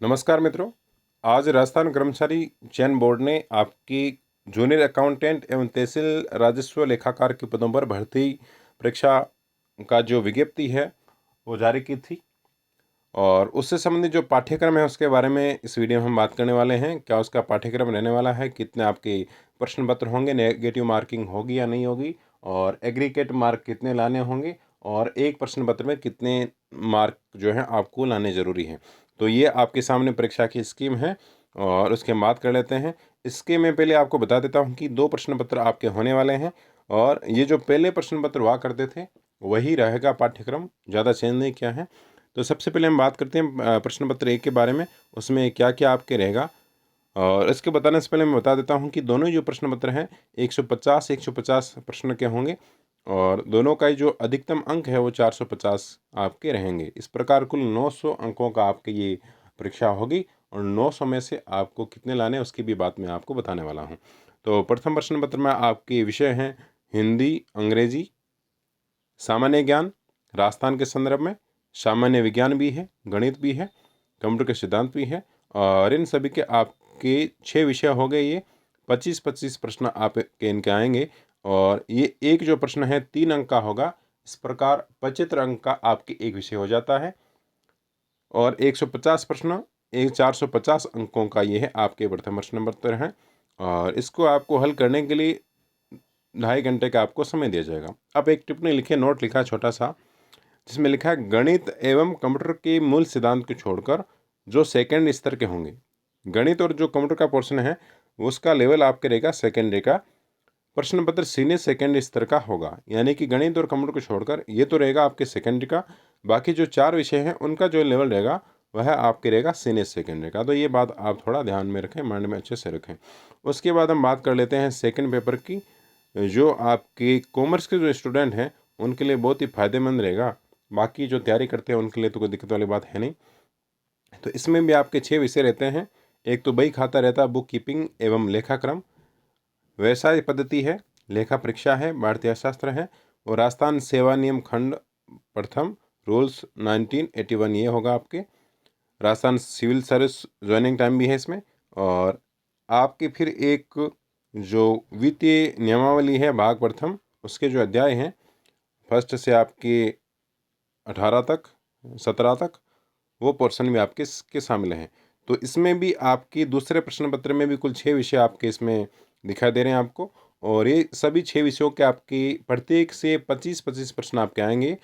नमस्कार मित्रों। आज राजस्थान कर्मचारी चयन बोर्ड ने आपकी जूनियर अकाउंटेंट एवं तहसील राजस्व लेखाकार के पदों पर भर्ती परीक्षा का जो विज्ञप्ति है वो जारी की थी और उससे संबंधित जो पाठ्यक्रम है उसके बारे में इस वीडियो में हम बात करने वाले हैं। क्या उसका पाठ्यक्रम रहने वाला है, कितने आपके प्रश्न पत्र होंगे, नेगेटिव मार्किंग होगी या नहीं होगी, और एग्रीगेट मार्क कितने लाने होंगे, और एक प्रश्न पत्र में कितने मार्क जो है आपको लाने ज़रूरी हैं। तो ये आपके सामने परीक्षा की स्कीम है और उसके हम बात कर लेते हैं। इसके मैं पहले आपको बता देता हूँ कि 2 प्रश्न पत्र आपके होने वाले हैं और ये जो पहले प्रश्न पत्र हुआ करते थे वही रहेगा पाठ्यक्रम, ज़्यादा चेंज नहीं किया है। तो सबसे पहले हम बात करते हैं प्रश्न पत्र 1 के बारे में, उसमें क्या क्या आपके रहेगा। और इसके बताने से पहले मैं बता देता हूँ कि दोनों जो प्रश्न पत्र हैं 150 प्रश्न के होंगे और दोनों का ही जो अधिकतम अंक है वो 450 आपके रहेंगे। इस प्रकार कुल 900 अंकों का आपके ये परीक्षा होगी और 900 में से आपको कितने लाने हैं उसकी भी बात मैं आपको बताने वाला हूँ। तो प्रथम प्रश्न पत्र में आपके विषय हैं हिंदी, अंग्रेजी, सामान्य ज्ञान, राजस्थान के संदर्भ में, सामान्य विज्ञान भी है, गणित भी है, कंप्यूटर के सिद्धांत भी है और इन सभी के आपके 6 विषय हो गए। ये 25-25 प्रश्न आपके इनके आएंगे और ये एक जो प्रश्न है 3 अंक का होगा। इस प्रकार 75 अंक का आपके एक विषय हो जाता है और 150 प्रश्न, 450 अंकों का ये है आपके प्रथम प्रश्न पत्र हैं और इसको आपको हल करने के लिए 2.5 घंटे का आपको समय दिया जाएगा। अब एक टिप्पणी लिखिए, नोट लिखा है छोटा सा, जिसमें लिखा है गणित एवं कंप्यूटर के मूल सिद्धांत को छोड़कर जो सेकंड स्तर के होंगे, गणित और जो कंप्यूटर का पोर्शन है उसका लेवल आपके रहेगा सेकेंडरी का। प्रश्न पत्र सीनियर सेकेंड स्तर का होगा, यानी कि गणित और कंप्यूटर को छोड़कर ये तो रहेगा आपके सेकेंडरी का, बाकी जो 4 विषय हैं उनका जो लेवल रहेगा वह आपके रहेगा सीनियर सेकेंडरी का। तो ये बात आप थोड़ा ध्यान में रखें, माइंड में अच्छे से रखें। उसके बाद हम बात कर लेते हैं सेकेंड पेपर की, जो आपके कॉमर्स के जो स्टूडेंट हैं उनके लिए बहुत ही फायदेमंद रहेगा। बाकी जो तैयारी करते हैं उनके लिए तो कोई दिक्कत वाली बात है नहीं। तो इसमें भी आपके 6 विषय रहते हैं। एक तो बही खाता रहता है, बुक कीपिंग एवं लेखाक्रम, व्यवसाय पद्धति है, लेखा परीक्षा है, भारतीय शास्त्र है और राजस्थान सेवा नियम खंड प्रथम रूल्स 1981 ये होगा आपके। Rajasthan civil service joining time भी है इसमें। और आपके फिर एक जो वित्तीय नियमावली है भाग प्रथम, उसके जो अध्याय हैं फर्स्ट से आपके 18 तक 17 तक वो पोर्शन भी आपके इसके शामिल हैं। तो इसमें भी आपकी दूसरे प्रश्न पत्र में भी कुल 6 विषय आपके इसमें दिखाई दे रहे हैं आपको और ये सभी 6 विषयों के आपकी प्रत्येक से 25-25 प्रश्न आपके आएंगे,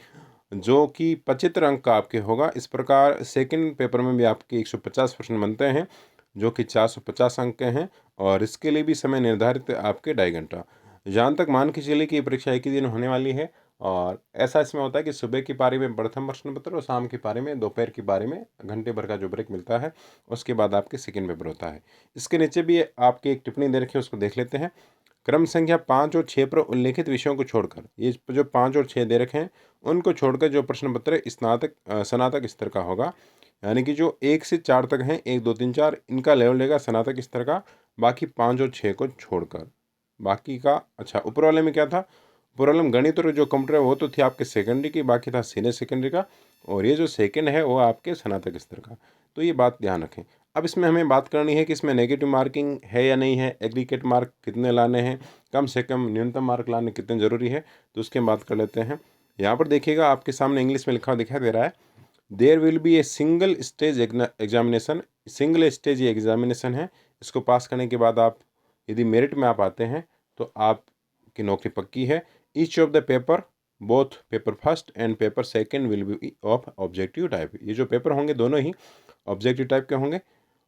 जो कि 75 अंक का आपके होगा। इस प्रकार सेकंड पेपर में भी आपके 150 प्रश्न बनते हैं जो कि 450 अंक के हैं और इसके लिए भी समय निर्धारित है आपके 2.5 घंटा। जहाँ तक मान के चलिए कि ये परीक्षा एक ही दिन होने वाली है और ऐसा इसमें होता है कि सुबह की पारी में प्रथम प्रश्न पत्र और शाम की पारी में, दोपहर की पारी में घंटे भर का जो ब्रेक मिलता है उसके बाद आपके सेकेंड पेपर होता है। इसके नीचे भी आपकी एक टिप्पणी दे रखी है, उसको देख लेते हैं। क्रम संख्या 5 और 6 पर उल्लेखित विषयों को छोड़कर, ये जो 5 और 6 दे रखे हैं उनको छोड़कर जो प्रश्न पत्र स्नातक स्तर का होगा, यानी कि जो 1 से 4 तक हैं, 1 2 3 4 इनका लेवल रहेगा स्नातक स्तर का, बाकी 5 और 6 को छोड़कर बाकी का। अच्छा, ऊपर वाले में क्या था, ऊपर वाले में गणित और जो कंप्यूटर है वो तो थी आपके सेकेंडरी की, बाकी था सीनियर सेकेंडरी का और ये जो सेकेंड है वो आपके स्नातक स्तर का। तो ये बात ध्यान रखें। अब इसमें हमें बात करनी है कि इसमें नेगेटिव मार्किंग है या नहीं है, एग्रीगेट मार्क कितने लाने हैं, कम से कम न्यूनतम मार्क लाने कितने ज़रूरी है, तो उसकी हम बात कर लेते हैं। यहाँ पर देखिएगा आपके सामने इंग्लिश में लिखा हुआ दिखाई दे रहा है, there will be a single stage examination. Single stage ये एग्जामिनेशन है, इसको पास करने के बाद आप यदि मेरिट में आप आते हैं तो आपकी नौकरी पक्की है। Each of the paper, both paper first and paper second will be of objective type. ये जो पेपर होंगे दोनों ही ऑब्जेक्टिव टाइप के होंगे।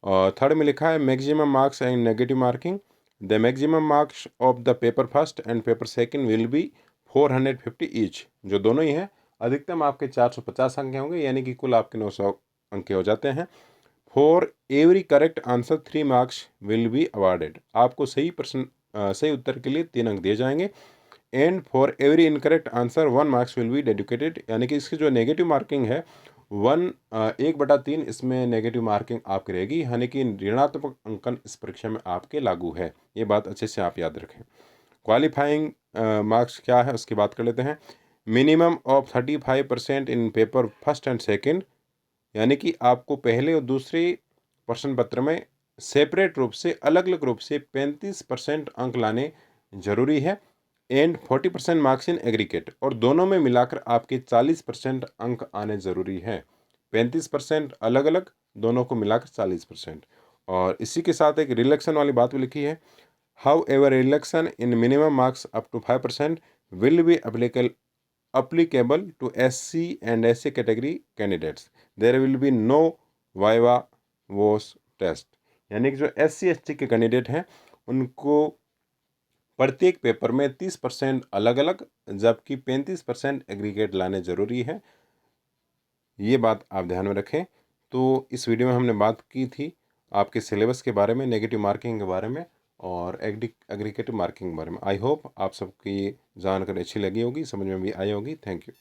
और थर्ड में लिखा है maximum marks and negative marking, the maximum marks of the paper first and paper second will be 450 each. जो दोनों ही हैं अधिकतम आपके 450 अंक होंगे, यानी कि कुल आपके 900 अंक हो जाते हैं। For every correct answer 3 marks will be awarded. आपको सही उत्तर के लिए 3 अंक दिए जाएंगे। And for every incorrect answer 1 marks will be dedicated, यानी कि इसकी जो नेगेटिव मार्किंग है 1/3 इसमें नेगेटिव मार्किंग आपकी रहेगी, यानी कि ऋणात्मक अंकन इस परीक्षा में आपके लागू है। ये बात अच्छे से आप याद रखें। क्वालिफाइंग मार्क्स क्या है उसकी बात कर लेते हैं। Minimum of 35% in paper first and second, यानी कि आपको पहले और दूसरे प्रश्न पत्र में सेपरेट रूप से, अलग अलग रूप से 35% अंक लाने जरूरी है। एंड 40% मार्क्स इन एग्रीगेट, और दोनों में मिलाकर आपके 40% अंक आने ज़रूरी है। 35% अलग अलग, दोनों को मिलाकर 40%। और इसी के साथ एक रिलेक्शन वाली बात भी लिखी है। However relaxation in minimum marks up to 5% will be applicable to SC and SC category candidates. There will be no viva voce test. यानी कि जो SC ST के कैंडिडेट हैं उनको प्रत्येक पेपर में 30% अलग अलग, जबकि 35% एग्रीगेट लाने ज़रूरी है। ये बात आप ध्यान में रखें। तो इस वीडियो में हमने बात की थी आपके सिलेबस के बारे में, नेगेटिव मार्किंग के बारे में और एग्रीगेटिव मार्किंग के बारे में। आई होप आप सबकी जानकारी अच्छी लगी होगी, समझ में भी आई होगी। Thank you.